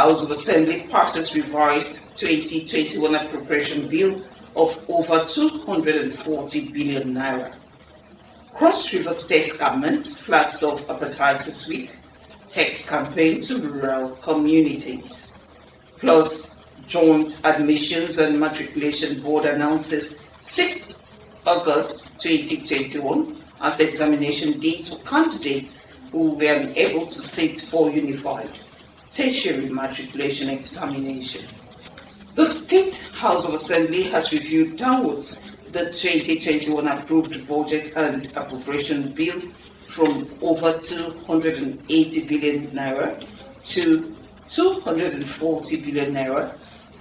House of Assembly passes revised 2021 appropriation bill of over 240 billion naira. Cross River State Government flags off Hepatitis Week, text campaign to rural communities. Plus, Joint Admissions and Matriculation Board announces 6th August 2021 as examination date for candidates who were unable to sit for unified tertiary matriculation examination. The State House of Assembly has reviewed downwards the 2021 approved budget and appropriation bill from over 280 billion naira to 240 billion naira,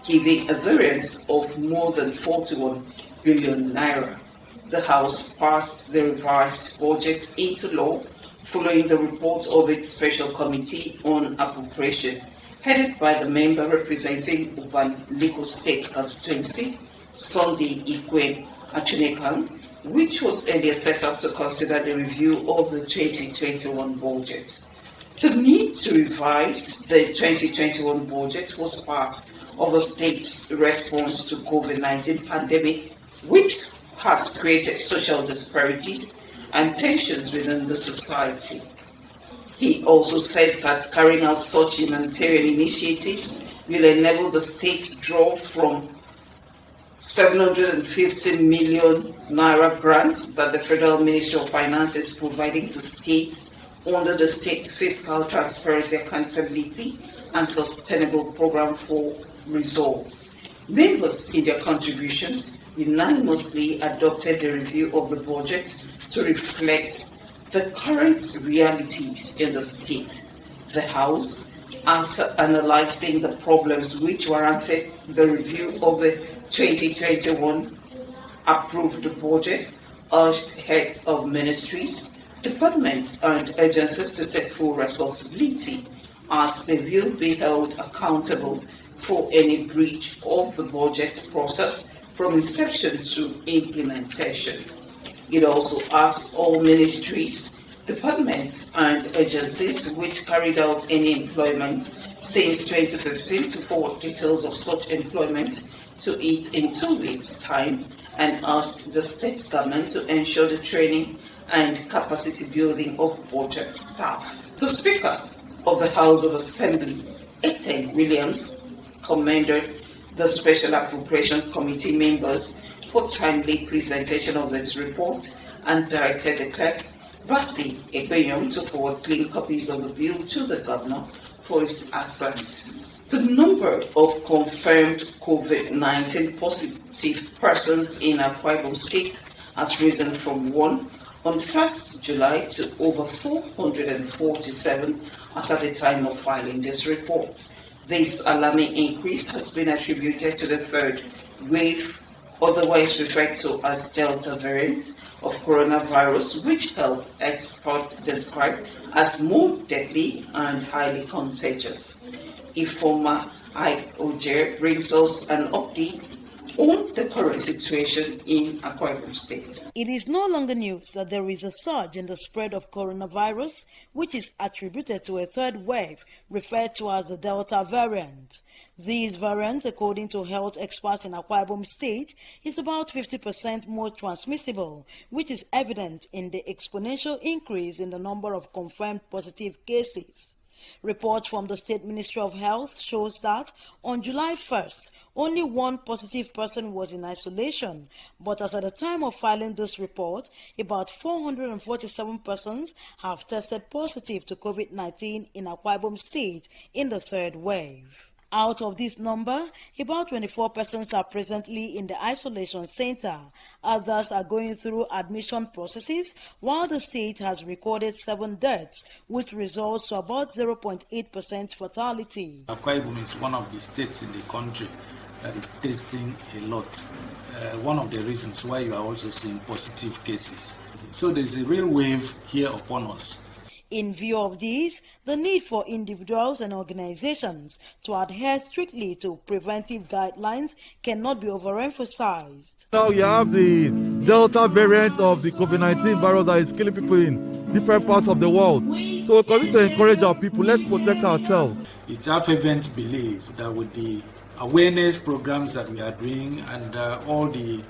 giving a variance of more than 41 billion naira. The House passed the revised budget into law following the report of its Special Committee on Appropriation, headed by the member representing Uban Liko State Constituency, Sunday Ikwe Achunekan, which was earlier set up to consider the review of the 2021 budget. The need to revise the 2021 budget was part of the state's response to COVID-19 pandemic, which has created social disparities and tensions within the society. He also said that carrying out such humanitarian initiatives will enable the state to draw from 750 million naira grants that the Federal Ministry of Finance is providing to states under the State Fiscal Transparency, Accountability and Sustainable Program for Results. Members in their contributions unanimously adopted the review of the budget to reflect the current realities in the state. The House, after analyzing the problems which warranted the review of the 2021 approved budget, urged heads of ministries, departments and agencies to take full responsibility as they will be held accountable for any breach of the budget process from inception to implementation. It also asked all ministries, departments and agencies which carried out any employment since 2015 to forward details of such employment to it in 2 weeks' time, and urged the state government to ensure the training and capacity building of budget staff. The Speaker of the House of Assembly, Eten Williams, commended the Special Appropriation Committee members for timely presentation of its report and directed the clerk, Basi Ebenyom, to forward clean copies of the bill to the governor for his assent. The number of confirmed COVID-19 positive persons in Akwa Ibom State has risen from 1 on 1st July to over 447 as at the time of filing this report. This alarming increase has been attributed to the third wave, otherwise referred to as Delta variant of coronavirus, which health experts describe as more deadly and highly contagious. Informer Ike Ojer brings us an update on the current situation in Akwa Ibom State. It is no longer news that there is a surge in the spread of coronavirus, which is attributed to a third wave referred to as the Delta variant. This variant, according to health experts in Akwa Ibom State, is about 50% more transmissible, which is evident in the exponential increase in the number of confirmed positive cases. Reports from the State Ministry of Health shows that on July 1st, only one positive person was in isolation, but as at the time of filing this report, about 447 persons have tested positive to COVID-19 in Akwa Ibom State in the third wave. Out of this number, about 24 persons are presently in the isolation center. Others are going through admission processes, while the state has recorded 7 deaths, which results to about 0.8% fatality. Akwa Ibom is one of the states in the country that is testing a lot. One of the reasons why you are also seeing positive cases. So there's a real wave here upon us. In view of this, the need for individuals and organizations to adhere strictly to preventive guidelines cannot be overemphasized. Now you have the Delta variant of the COVID-19 virus that is killing people in different parts of the world. So we continue to encourage our people, let's protect ourselves. It's our fervent belief that with the awareness programs that we are doing and all the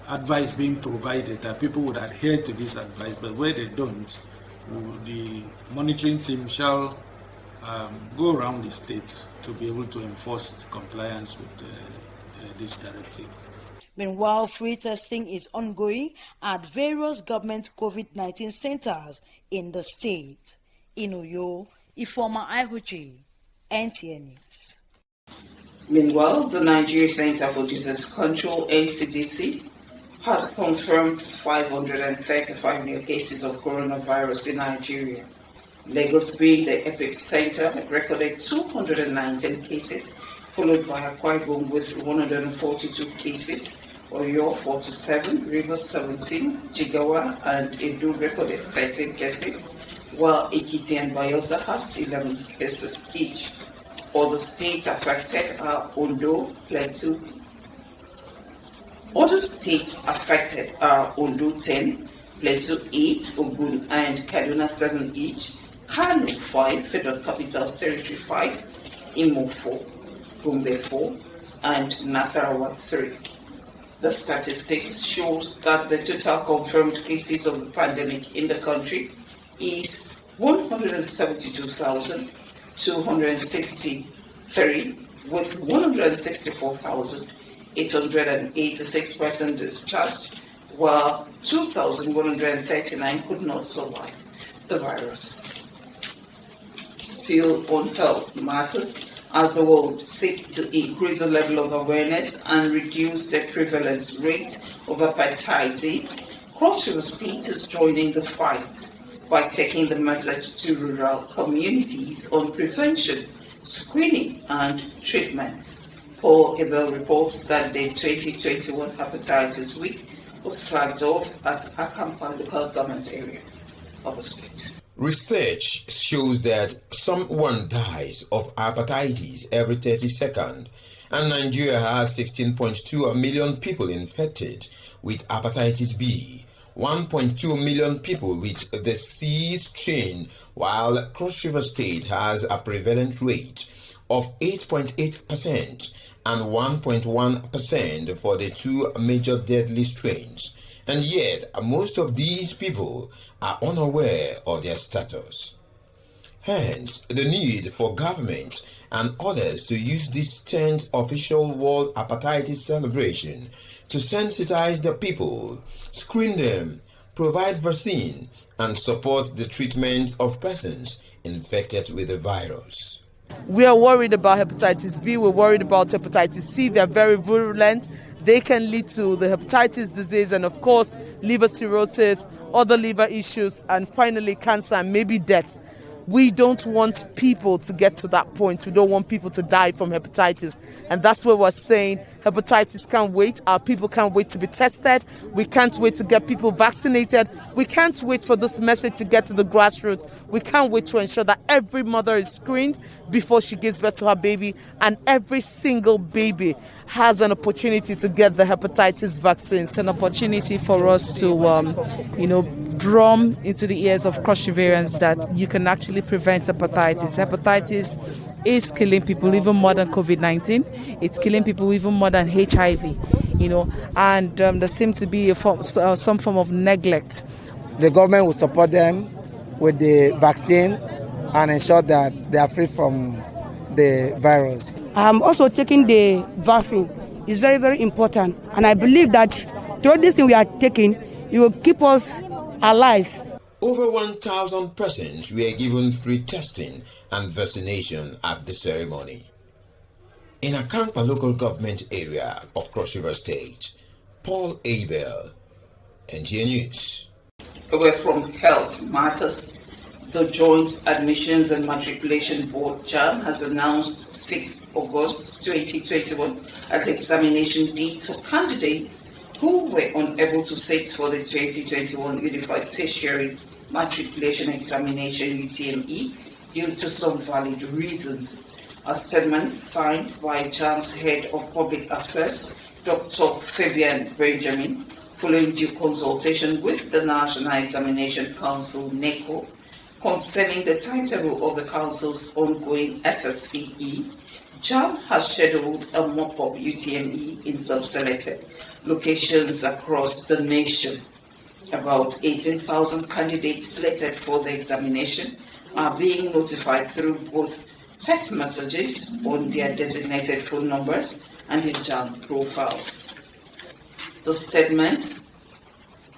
advice being provided, that people would adhere to this advice, but where they don't, the monitoring team shall go around the state to be able to enforce compliance with this directive. Meanwhile, free testing is ongoing at various government COVID-19 centers in the state. In Uyo, Ifoma Ihuchi, NTA News. Meanwhile, the Nigeria Center for Disease Control, NCDC, has confirmed 535 new cases of coronavirus in Nigeria. Lagos, being the epicenter, recorded 219 cases, followed by Akwa Ibom with 142 cases, Oyo 47, Rivers 17, Jigawa and Edo recorded 13 cases, while Ekiti and Bayelsa has 11 cases each. Other states affected are Ondo, Plateau. Other states affected are Ondo 10, Plateau 8, Ogun and Kaduna 7 each, Kano 5, Federal Capital Territory 5, Imo 4, Gombe 4, and Nasarawa 3. The statistics shows that the total confirmed cases of the pandemic in the country is 172,263, with 164,886 persons discharged, while 2,139 could not survive the virus. Still on health matters, as the world seeks to increase the level of awareness and reduce the prevalence rate of hepatitis, Cross River State is joining the fight by taking the message to rural communities on prevention, screening, and treatment. Paul Abel reports that the 2021 Hepatitis Week was flagged off at Akampa local government area of the state. Research shows that someone dies of hepatitis every 30 seconds, and Nigeria has 16.2 million people infected with hepatitis B, 1.2 million people with the C strain, while Cross River State has a prevalent rate of 8.8% and 1.1% for the two major deadly strains. And yet, most of these people are unaware of their status. Hence, the need for government and others to use this 10th official World Hepatitis celebration to sensitize the people, screen them, provide vaccine, and support the treatment of persons infected with the virus. We are worried about hepatitis B, we're worried about hepatitis C. They're very virulent. They can lead to the hepatitis disease and, of course, liver cirrhosis, other liver issues, and finally cancer and maybe death. We don't want people to get to that point. We don't want people to die from hepatitis. And that's where we're saying hepatitis can't wait. Our people can't wait to be tested. We can't wait to get people vaccinated. We can't wait for this message to get to the grassroots. We can't wait to ensure that every mother is screened before she gives birth to her baby, and every single baby has an opportunity to get the hepatitis vaccine. It's an opportunity for us to, drum into the ears of Cross Riverians that you can actually prevent hepatitis. Hepatitis is killing people even more than COVID-19. It's killing people even more than HIV, and there seems to be some form of neglect. The government will support them with the vaccine and ensure that they are free from the virus. Also taking the vaccine is very, very important. And I believe that through this thing we are taking, it will keep us alive. Over 1,000 persons were given free testing and vaccination at the ceremony. In Akampa local government area of Cross River State, Paul Abel, NTA News. Away from health matters, the Joint Admissions and Matriculation Board JAM has announced 6 August 2021 as examination date for candidates who were unable to sit for the 2021 Unified Tertiary Matriculation Examination UTME due to some valid reasons. A statement signed by JAM's Head of Public Affairs, Dr. Fabian Benjamin, following due consultation with the National Examination Council, NECO, Concerning the timetable of the Council's ongoing SSCE, JAM has scheduled a mop-up UTME in sub-selected locations across the nation. About 18,000 candidates slated for the examination are being notified through both text messages on their designated phone numbers and in JAM profiles. The statement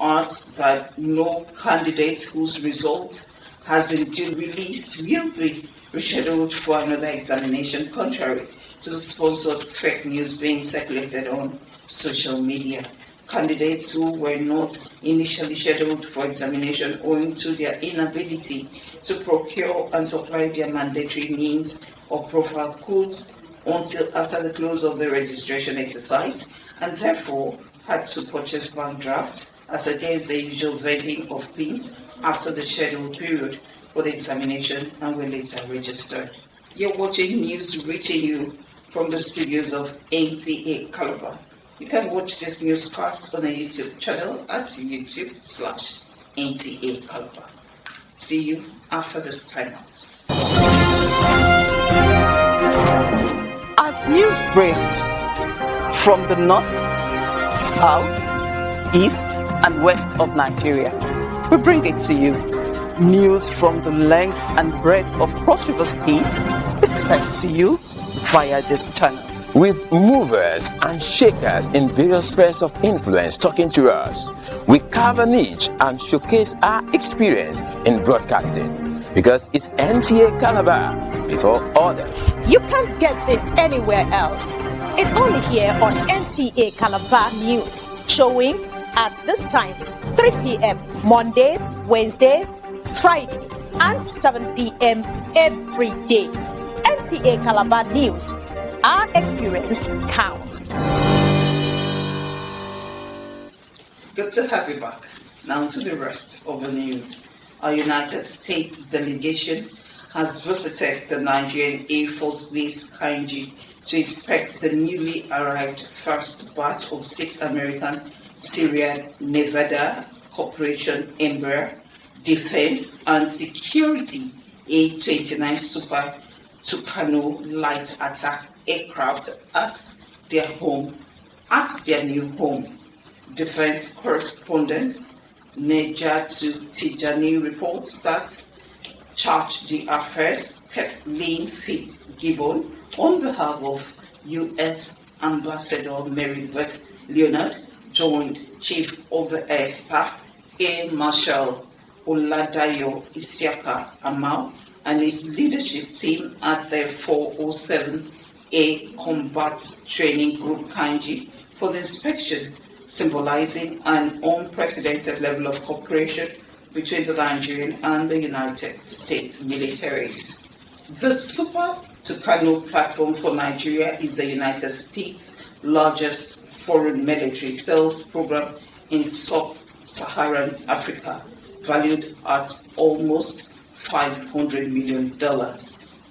adds that no candidate whose result has been duly released will be rescheduled for another examination, contrary to the sponsored fake news being circulated on social media. Candidates who were not initially scheduled for examination owing to their inability to procure and supply their mandatory means or profile codes until after the close of the registration exercise, and therefore had to purchase bank draft as against the usual vending of pins after the scheduled period for the examination and were later registered. You're watching news reaching you from the studios of Nta Calabar. You can watch this newscast on the YouTube channel at youtube.com/Nta Calabar. See you after this timeout. As news breaks from the north, south, east, and west of Nigeria, we bring it to you. News from the length and breadth of Cross River State is sent to you via this channel. With movers and shakers in various spheres of influence talking to us, we carve a niche and showcase our experience in broadcasting, because it's Nta Calabar before others. You can't get this anywhere else. It's only here on Nta Calabar News, showing at this times 3 p.m. Monday, Wednesday, Friday, and 7 p.m. every day. Nta Calabar News. Our experience counts. Good to have you back. Now to the rest of the news. Our United States delegation has visited the Nigerian Air Force Base Kainji to inspect the newly arrived first batch of 6 American Sierra Nevada Corporation Embraer Defense and Security A-29 Super Tucano light attack aircraft at their new home. Defense correspondent Nejatu Tijani reports that charged the affairs Kathleen Fitzgibbon on behalf of U.S. Ambassador Marybeth Leonard joined Chief of the Air Staff Air Marshal Oladayo Isiaka Amau and his leadership team at the 407A Combat Training Group Kainji for the inspection, symbolizing an unprecedented level of cooperation between the Nigerian and the United States militaries. The Super Tucano platform for Nigeria is the United States' largest foreign military sales program in sub-Saharan Africa, valued at almost $500 million.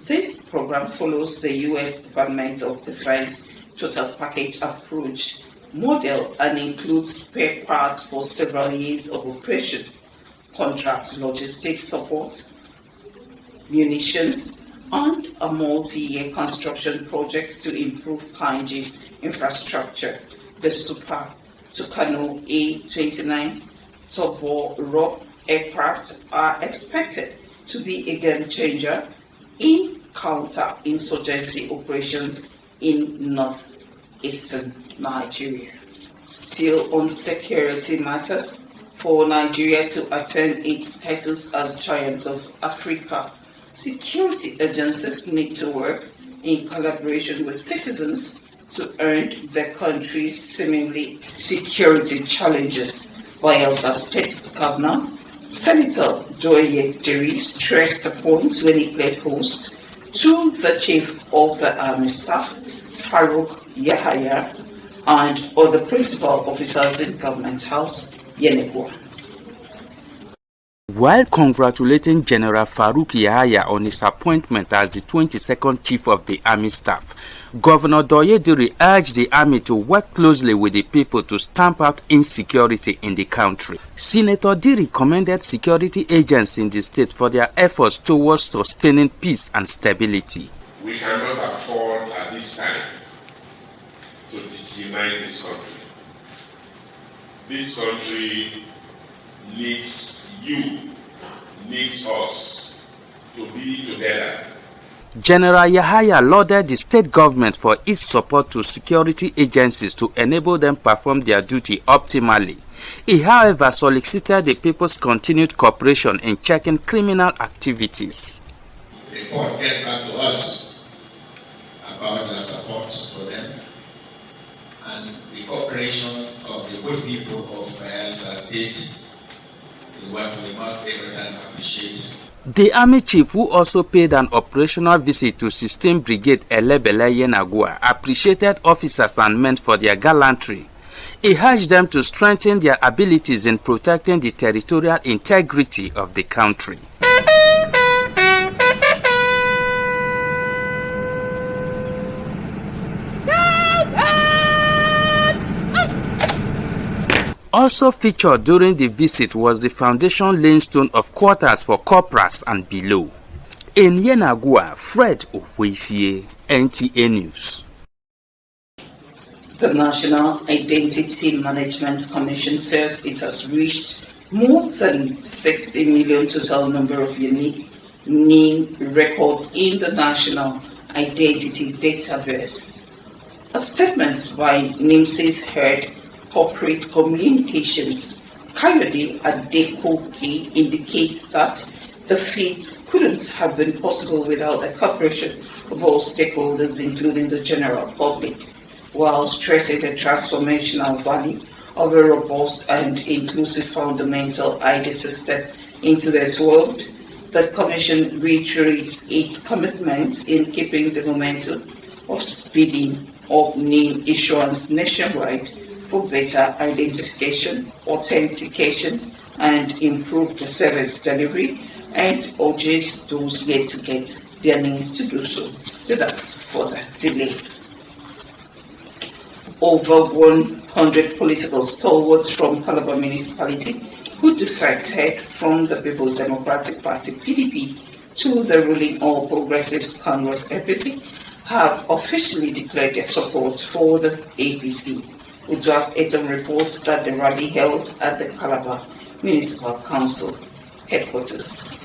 This program follows the U.S. Department of Defense total package approach model and includes spare parts for several years of operation, contract logistics support, munitions, and a multi-year construction project to improve Kainji's infrastructure. The Super Tucano A-29 turbo-prop aircraft are expected to be a game changer in counter-insurgency operations in northeastern Nigeria. Still on security matters, for Nigeria to attain its status as giant of Africa, security agencies need to work in collaboration with citizens to earn the country's seemingly security challenges. Bayelsa State Governor Senator Doye Diri stressed the point when he played host to the Chief of the Army Staff, Farouk Yahaya, and other principal officers in Government House, Yenegua. While congratulating General Farouk Yahaya on his appointment as the 22nd Chief of the Army Staff, Governor Doyediri urged the army to work closely with the people to stamp out insecurity in the country. Senator Diri commended security agents in the state for their efforts towards sustaining peace and stability. We cannot afford at this time to decimate this country. This country needs you, needs us to be together. General Yahaya lauded the state government for its support to security agencies to enable them perform their duty optimally. He, however, solicited the people's continued cooperation in checking criminal activities. Report get back to us about the support for them and the cooperation of the good people of Elsa State is what we must every time appreciate. The army chief, who also paid an operational visit to 16th Brigade Elebele Yenagua, appreciated officers and men for their gallantry. He urged them to strengthen their abilities in protecting the territorial integrity of the country. Also featured during the visit was the foundation laying stone of quarters for corporals and below. In Yenagua, Fred Okwefie, NTA News. The National Identity Management Commission says it has reached more than 60 million total number of unique name records in the National Identity Database. A statement by NIMS's head Corporate Communications, Kayode Adekoke, indicates that the feat couldn't have been possible without the cooperation of all stakeholders, including the general public, while stressing the transformational value of a robust and inclusive fundamental ID system into this world. The Commission reiterates its commitment in keeping the momentum of speeding up name issuance nationwide for better identification, authentication, and improved service delivery, and urges those yet to get their names to do so without further delay. Over 100 political stalwarts from Calabar municipality who defected from the People's Democratic Party (PDP) to the ruling All Progressives Congress (APC) have officially declared their support for the APC. Udraf Etam reports that the rally held at the Calabar Municipal Council headquarters.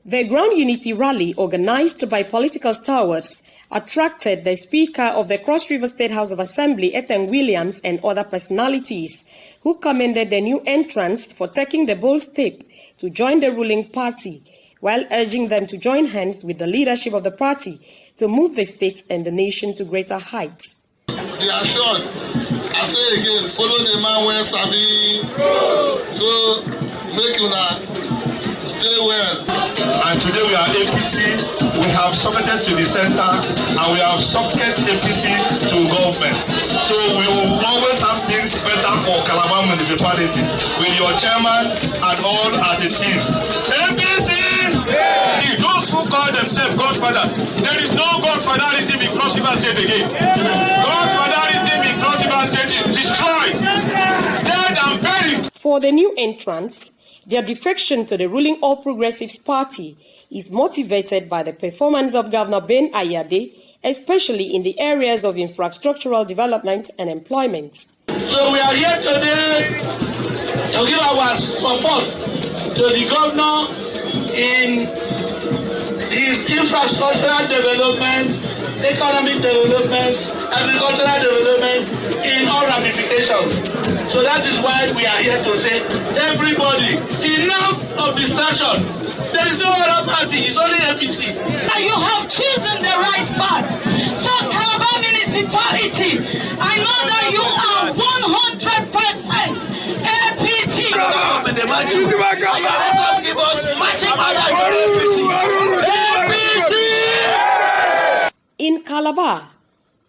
The Ground Unity Rally, organized by political stalwarts, attracted the Speaker of the Cross River State House of Assembly, Ethan Williams, and other personalities, who commended the new entrants for taking the bold step to join the ruling party, while urging them to join hands with the leadership of the party to move the state and the nation to greater heights. They are short. I say again, follow the man where Sabi. So make you stay well. And today we are APC, we have submitted to the center, and we have submitted APC to government. So we will always have things better for Calabar municipality, with your chairman and all as a team. APC! Yeah. Those who call themselves godfathers, there is no godfatherism in Cross River State again. Godfatherism in Cross River State is destroyed, dead and buried. For the new entrants, their defection to the ruling All Progressives Party is motivated by the performance of Governor Ben Ayade, especially in the areas of infrastructural development and employment. So we are here today to give our support to the governor in his infrastructural development, economic development, agricultural development in all ramifications. So that is why we are here to say, everybody, enough of distraction. There is no other party, it's only APC. You have chosen the right path. So Calabar municipality, I know that you are 100% APC. In Calabar,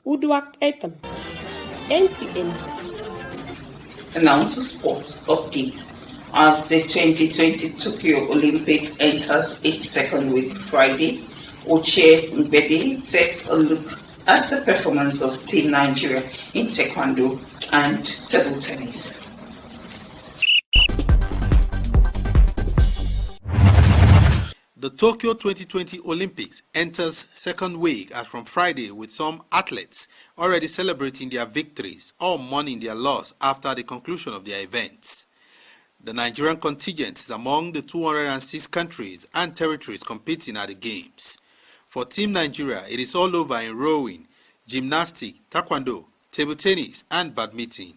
Uduak Etam. NTA News. And now to sports update. As the 2020 Tokyo Olympics enters its second week Friday, Uche Mbede takes a look at the performance of Team Nigeria in taekwondo and table tennis. The Tokyo 2020 Olympics enters second week as from Friday, with some athletes already celebrating their victories or mourning their loss after the conclusion of their events. The Nigerian contingent is among the 206 countries and territories competing at the Games. For Team Nigeria, it is all over in rowing, gymnastics, taekwondo, table tennis, and badminton.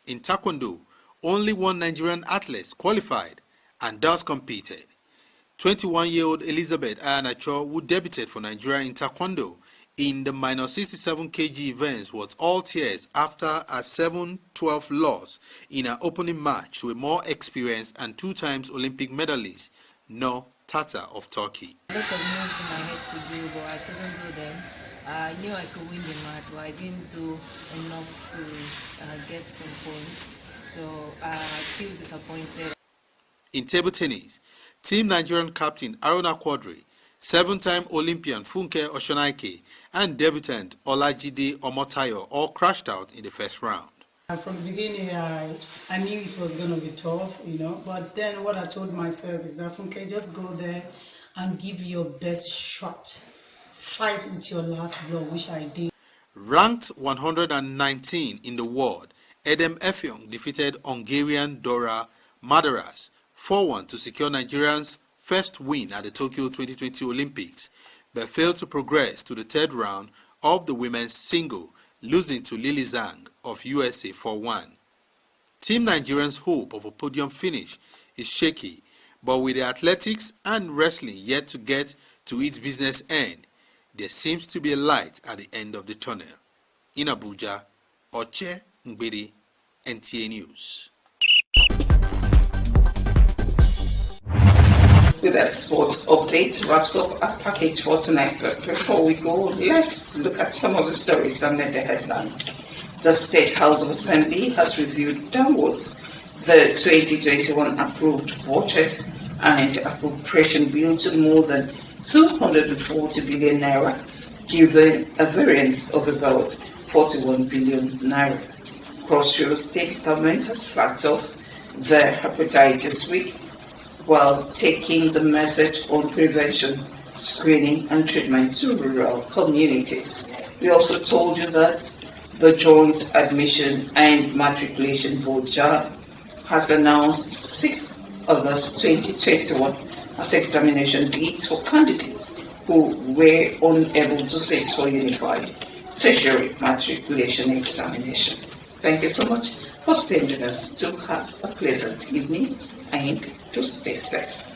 In taekwondo, only one Nigerian athlete qualified and thus competed. 21-year-old Elizabeth Ayanacho, who debuted for Nigeria in taekwondo in the -67 kg events, was all tears after a 7-12 loss in her opening match to a more experienced and 2-time Olympic medalist, No Tata of Turkey. A lot of moves in my head to do, but I couldn't do them. I knew I could win the match, but I didn't do enough to get some points. So I feel disappointed. In table tennis, Team Nigerian captain Aruna Quadri, 7-time Olympian Funke Oshonaike, and debutant Olajide Omotayo all crashed out in the first round. From the beginning, I knew it was going to be tough, but then what I told myself is that, Funke, just go there and give your best shot. Fight with your last blow, which I did. Ranked 119 in the world, Edem Effiong defeated Hungarian Dora Madaras 4-1 to secure Nigerians' first win at the Tokyo 2020 Olympics, but failed to progress to the third round of the women's single, losing to Lily Zhang of USA 4-1. Team Nigerians' hope of a podium finish is shaky, but with the athletics and wrestling yet to get to its business end, there seems to be a light at the end of the tunnel. In Abuja, Uche Mbede, NTA News. With that sports update wraps up our package for tonight. But before we go, let's look at some of the stories that made the headlines. The State House of Assembly has reviewed downwards the 2021 approved budget and appropriation bill to more than 240 billion naira, giving a variance of about 41 billion naira. Cross River State government has flagged off the hepatitis week while taking the message on prevention, screening and treatment to rural communities. We also told you that the Joint Admission and Matriculation Board JAB has announced 6 August 2021 as examination dates for candidates who were unable to sit for Unified Tertiary Matriculation Examination. Thank you so much for staying with us. To have a pleasant evening and to stay safe.